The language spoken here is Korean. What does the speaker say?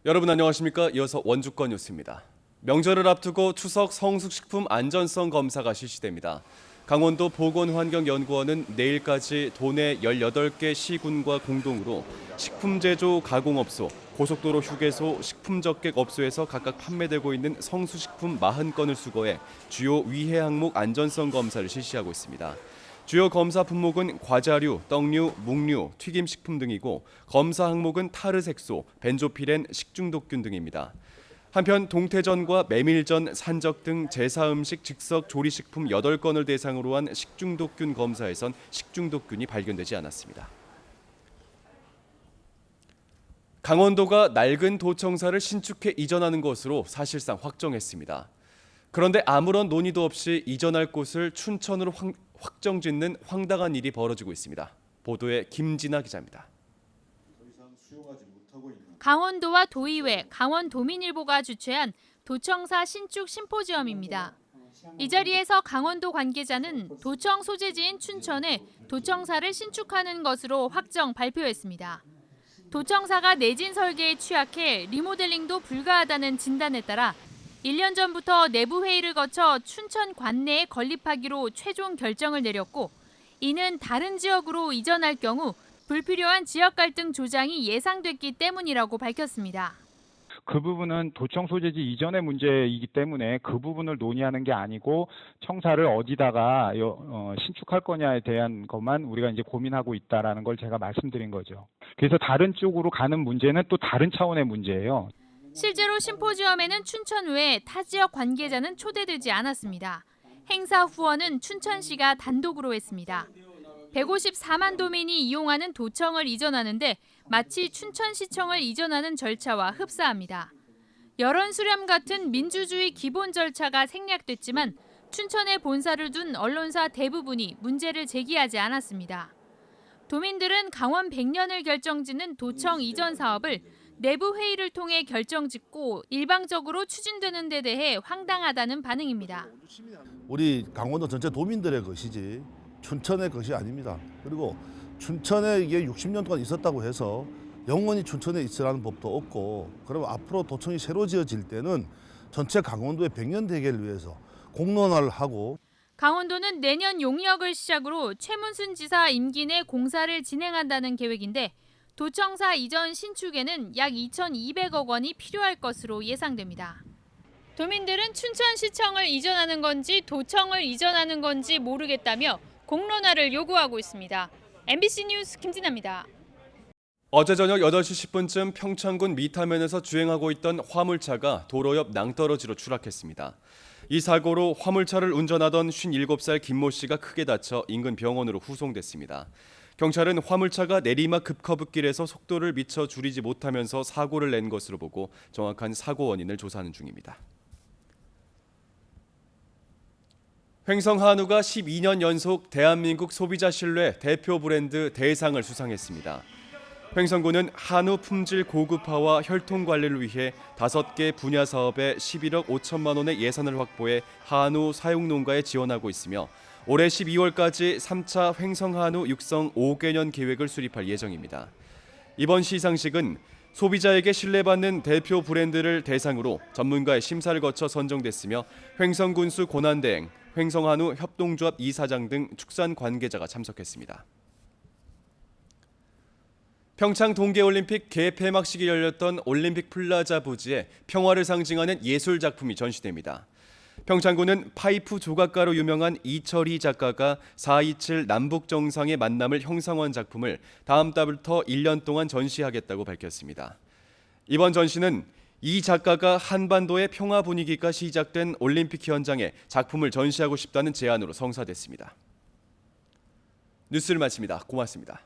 여러분 안녕하십니까? 이어서 원주권 뉴스입니다. 명절을 앞두고 추석 성수식품 안전성 검사가 실시됩니다. 강원도 보건환경연구원은 내일까지 도내 18개 시군과 공동으로 식품제조 가공업소, 고속도로 휴게소, 식품적객업소에서 각각 판매되고 있는 성수식품 40건을 수거해 주요 위해 항목 안전성 검사를 실시하고 있습니다. 주요 검사 품목은 과자류, 떡류, 묵류, 튀김식품 등이고 검사 항목은 타르색소, 벤조피렌, 식중독균 등입니다. 한편 동태전과 메밀전, 산적 등 제사음식 즉석 조리식품 8건을 대상으로 한 식중독균 검사에선 식중독균이 발견되지 않았습니다. 강원도가 낡은 도청사를 신축해 이전하는 것으로 사실상 확정했습니다. 그런데 아무런 논의도 없이 이전할 곳을 춘천으로 확정짓는 황당한 일이 벌어지고 있습니다. 보도에 김진아 기자입니다. 강원도와 도의회, 강원도민일보가 주최한 도청사 신축 심포지엄입니다. 이 자리에서 강원도 관계자는 도청 소재지인 춘천에 도청사를 신축하는 것으로 확정 발표했습니다. 도청사가 내진 설계에 취약해 리모델링도 불가하다는 진단에 따라 1년 전부터 내부 회의를 거쳐 춘천 관내에 건립하기로 최종 결정을 내렸고, 이는 다른 지역으로 이전할 경우 불필요한 지역 갈등 조장이 예상됐기 때문이라고 밝혔습니다. 그 부분은 도청 소재지 이전의 문제이기 때문에 그 부분을 논의하는 게 아니고 청사를 어디다가 신축할 거냐에 대한 것만 우리가 이제 고민하고 있다라는 걸 제가 말씀드린 거죠. 그래서 다른 쪽으로 가는 문제는 또 다른 차원의 문제예요. 실제로 심포지엄에는 춘천 외에 타 지역 관계자는 초대되지 않았습니다. 행사 후원은 춘천시가 단독으로 했습니다. 154만 도민이 이용하는 도청을 이전하는데 마치 춘천시청을 이전하는 절차와 흡사합니다. 여론 수렴 같은 민주주의 기본 절차가 생략됐지만 춘천에 본사를 둔 언론사 대부분이 문제를 제기하지 않았습니다. 도민들은 강원 100년을 결정짓는 도청 이전 사업을 내부 회의를 통해 결정짓고 일방적으로 추진되는 데 대해 황당하다는 반응입니다. 우리 강원도 전체 도민들의 것이지 춘천의 것이 아닙니다. 그리고 춘천에 이게 60년 동안 있었다고 해서 영원히 춘천에 있으라는 법도 없고, 그러면 앞으로 도청이 새로 지어질 때는 전체 강원도의 100년 대계를 위해서 공론화를 하고. 강원도는 내년 용역을 시작으로 최문순 지사 임기 내 공사를 진행한다는 계획인데 도청사 이전 신축에는 약 2,200억 원이 필요할 것으로 예상됩니다. 도민들은 춘천시청을 이전하는 건지 도청을 이전하는 건지 모르겠다며 공론화를 요구하고 있습니다. MBC 뉴스 김진아입니다. 어제 저녁 8시 10분쯤 평창군 미타면에서 주행하고 있던 화물차가 도로 옆 낭떠러지로 추락했습니다. 이 사고로 화물차를 운전하던 57살 김모 씨가 크게 다쳐 인근 병원으로 후송됐습니다. 경찰은 화물차가 내리막 급커브길에서 속도를 미처 줄이지 못하면서 사고를 낸 것으로 보고 정확한 사고 원인을 조사하는 중입니다. 횡성한우가 12년 연속 대한민국 소비자 신뢰 대표 브랜드 대상을 수상했습니다. 횡성군은 한우 품질 고급화와 혈통 관리를 위해 5개 분야 사업에 11억 5천만 원의 예산을 확보해 한우 사육 농가에 지원하고 있으며 올해 12월까지 3차 횡성한우 육성 5개년 계획을 수립할 예정입니다. 이번 시상식은 소비자에게 신뢰받는 대표 브랜드를 대상으로 전문가의 심사를 거쳐 선정됐으며 횡성군수 권한대행, 횡성한우 협동조합 이사장 등 축산 관계자가 참석했습니다. 평창 동계올림픽 개폐막식이 열렸던 올림픽 플라자 부지에 평화를 상징하는 예술 작품이 전시됩니다. 평창군은 파이프 조각가로 유명한 이철희 작가가 4.27 남북 정상의 만남을 형상화한 작품을 다음 달부터 1년 동안 전시하겠다고 밝혔습니다. 이번 전시는 이 작가가 한반도의 평화 분위기가 시작된 올림픽 현장에 작품을 전시하고 싶다는 제안으로 성사됐습니다. 뉴스를 마칩니다. 고맙습니다.